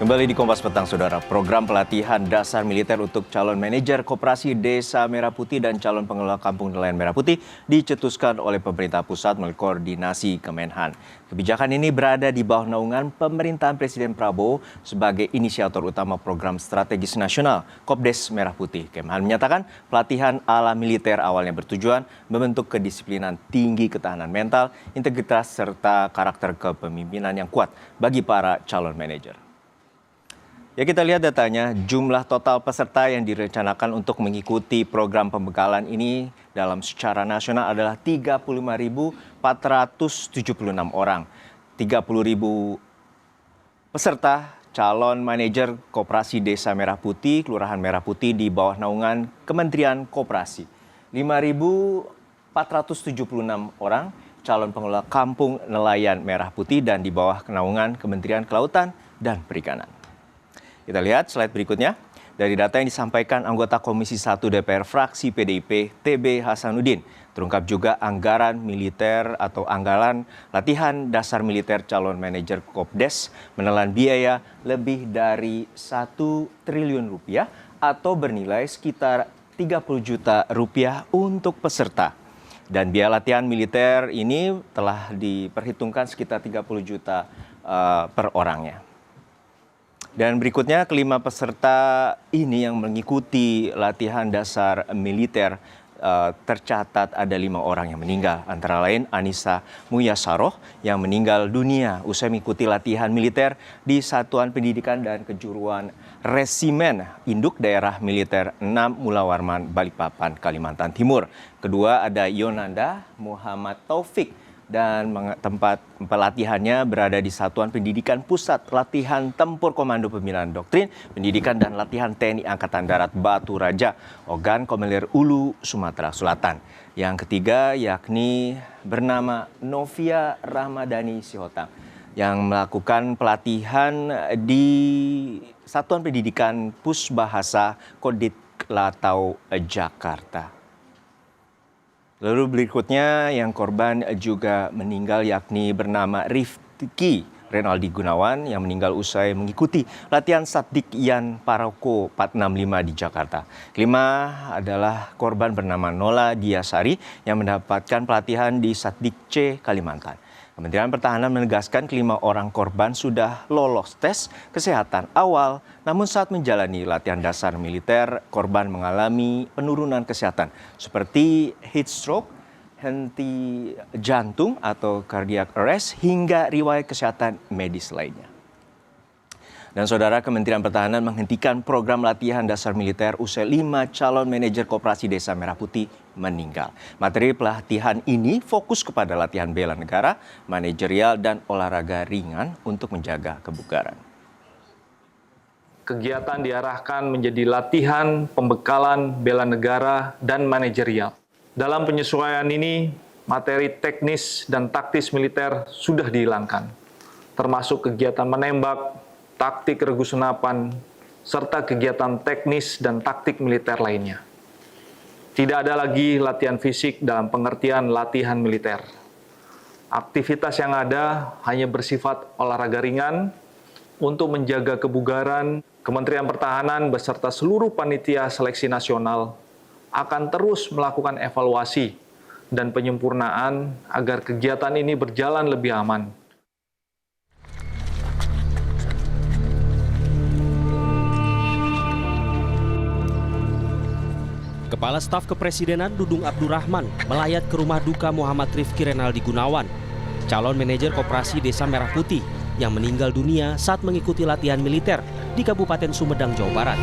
Kembali di Kompas Petang, Saudara. Program pelatihan dasar militer untuk calon manajer Koperasi Desa Merah Putih dan calon pengelola Kampung Nelayan Merah Putih dicetuskan oleh pemerintah pusat melalui koordinasi Kemenhan. Kebijakan ini berada di bawah naungan pemerintahan Presiden Prabowo sebagai inisiator utama program strategis nasional Kopdes Merah Putih. Kemenhan menyatakan pelatihan ala militer awalnya bertujuan membentuk kedisiplinan tinggi, ketahanan mental, integritas, serta karakter kepemimpinan yang kuat bagi para calon manajer. Ya, kita lihat datanya, jumlah total peserta yang direncanakan untuk mengikuti program pembekalan ini dalam secara nasional adalah 35.476 orang. 30.000 peserta calon manajer Koperasi Desa Merah Putih, Kelurahan Merah Putih di bawah naungan Kementerian Koperasi. 5.476 orang calon pengelola Kampung Nelayan Merah Putih dan di bawah naungan Kementerian Kelautan dan Perikanan. Kita lihat slide berikutnya. Dari data yang disampaikan anggota Komisi 1 DPR fraksi PDIP TB Hasanuddin, terungkap juga anggaran militer atau anggaran latihan dasar militer calon manajer Kopdes menelan biaya lebih dari 1 triliun rupiah atau bernilai sekitar 30 juta rupiah untuk peserta. Dan biaya latihan militer ini telah diperhitungkan sekitar 30 juta per orangnya. Dan berikutnya, kelima peserta ini yang mengikuti latihan dasar militer tercatat ada 5 orang yang meninggal. Antara lain Anissa Muyasaroh yang meninggal dunia usai mengikuti latihan militer di Satuan Pendidikan dan Kejuruan Resimen Induk Daerah Militer 6 Mula Warman, Balikpapan, Kalimantan Timur. Kedua ada Yonanda Muhammad Taufik dan tempat pelatihannya berada di Satuan Pendidikan Pusat Latihan Tempur Komando Pembinaan Doktrin, Pendidikan dan Latihan TNI Angkatan Darat Batu Raja, Ogan Komeler Ulu, Sumatera Selatan. Yang ketiga yakni bernama Novia Rahmadani Sihotang yang melakukan pelatihan di Satuan Pendidikan Pusbahasa Kodit Latau, Jakarta. Lalu berikutnya yang korban juga meninggal yakni bernama Rifki Renaldi Gunawan yang meninggal usai mengikuti latihan Satdik Yan Paroko 465 di Jakarta. Kelima adalah korban bernama Nola Diasari yang mendapatkan pelatihan di Satdik C Kalimantan. Kementerian Pertahanan menegaskan kelima orang korban sudah lolos tes kesehatan awal, namun saat menjalani latihan dasar militer, korban mengalami penurunan kesehatan seperti heat stroke, henti jantung atau cardiac arrest, hingga riwayat kesehatan medis lainnya. Dan Saudara, Kementerian Pertahanan menghentikan program latihan dasar militer usai 5 calon manajer Koperasi Desa Merah Putih meninggal. Materi pelatihan ini fokus kepada latihan bela negara, manajerial, dan olahraga ringan untuk menjaga kebugaran. Kegiatan diarahkan menjadi latihan, pembekalan, bela negara, dan manajerial. Dalam penyesuaian ini, materi teknis dan taktis militer sudah dihilangkan, termasuk kegiatan menembak, taktik regu senapan, serta kegiatan teknis dan taktik militer lainnya. Tidak ada lagi latihan fisik dalam pengertian latihan militer. Aktivitas yang ada hanya bersifat olahraga ringan untuk menjaga kebugaran. Kementerian Pertahanan beserta seluruh panitia seleksi nasional akan terus melakukan evaluasi dan penyempurnaan agar kegiatan ini berjalan lebih aman. Kepala Staf Kepresidenan Dudung Abdurrahman melayat ke rumah duka Muhammad Rifki Renaldi Gunawan, calon manajer Koperasi Desa Merah Putih yang meninggal dunia saat mengikuti latihan militer di Kabupaten Sumedang, Jawa Barat.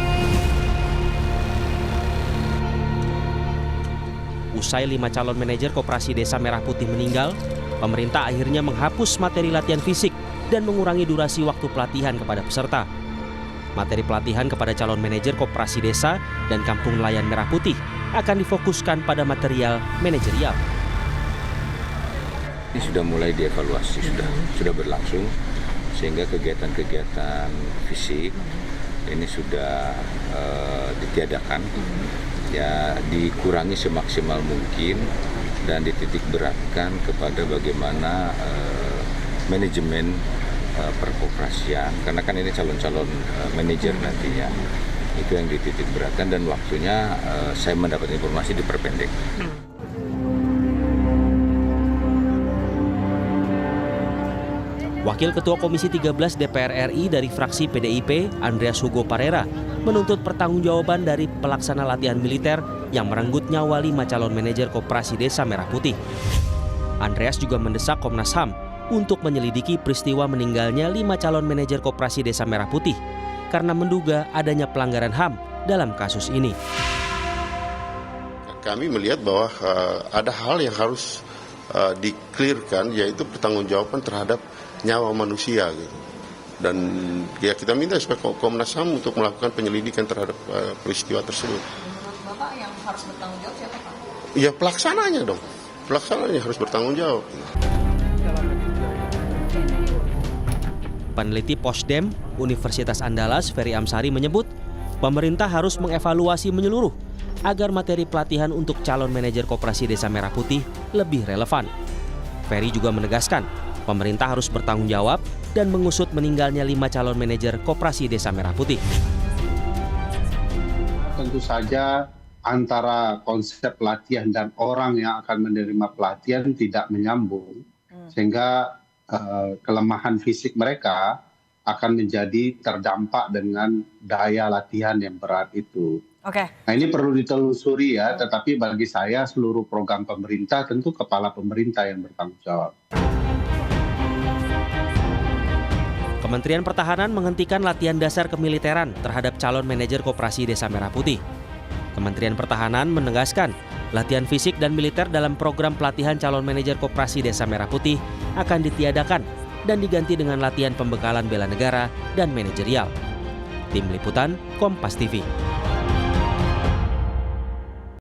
Usai 5 calon manajer Koperasi Desa Merah Putih meninggal, pemerintah akhirnya menghapus materi latihan fisik dan mengurangi durasi waktu pelatihan kepada peserta. Materi pelatihan kepada calon manajer Koperasi Desa dan Kampung Nelayan Merah Putih akan difokuskan pada material manajerial. Ini sudah mulai dievaluasi, sudah berlangsung, sehingga kegiatan-kegiatan fisik ini sudah ditiadakan, ya dikurangi semaksimal mungkin dan dititik beratkan kepada bagaimana manajemen perkoperasian, karena kan ini calon-calon manajer nantinya. Itu yang dititik beratkan dan waktunya saya mendapat informasi diperpendek. Wakil Ketua Komisi 13 DPR RI dari fraksi PDIP, Andreas Hugo Parera, menuntut pertanggungjawaban dari pelaksana latihan militer yang merenggut nyawa 5 calon manajer Koperasi Desa Merah Putih. Andreas juga mendesak Komnas HAM untuk menyelidiki peristiwa meninggalnya 5 calon manajer Koperasi Desa Merah Putih karena menduga adanya pelanggaran HAM dalam kasus ini. Kami melihat bahwa ada hal yang harus di-clearkan, yaitu pertanggungjawaban terhadap nyawa manusia gitu. Dan ya kita minta supaya Komnas HAM untuk melakukan penyelidikan terhadap peristiwa tersebut. Menurut Bapak yang harus bertanggung jawab siapa Pak? Ya pelaksananya dong, pelaksananya harus bertanggung jawab. Peneliti Posdem Universitas Andalas Ferry Amsari menyebut pemerintah harus mengevaluasi menyeluruh agar materi pelatihan untuk calon manajer Koperasi Desa Merah Putih lebih relevan. Ferry juga menegaskan pemerintah harus bertanggung jawab dan mengusut meninggalnya 5 calon manajer Koperasi Desa Merah Putih. Tentu saja antara konsep pelatihan dan orang yang akan menerima pelatihan tidak menyambung, sehingga kelemahan fisik mereka akan menjadi terdampak dengan daya latihan yang berat itu. Oke. Nah ini perlu ditelusuri ya, tetapi bagi saya seluruh program pemerintah tentu kepala pemerintah yang bertanggung jawab. Kementerian Pertahanan menghentikan latihan dasar kemiliteran terhadap calon manajer Koperasi Desa Merah Putih. Kementerian Pertahanan menegaskan latihan fisik dan militer dalam program pelatihan calon manajer Koperasi Desa Merah Putih akan ditiadakan dan diganti dengan latihan pembekalan bela negara dan manajerial. Tim Liputan, Kompas TV.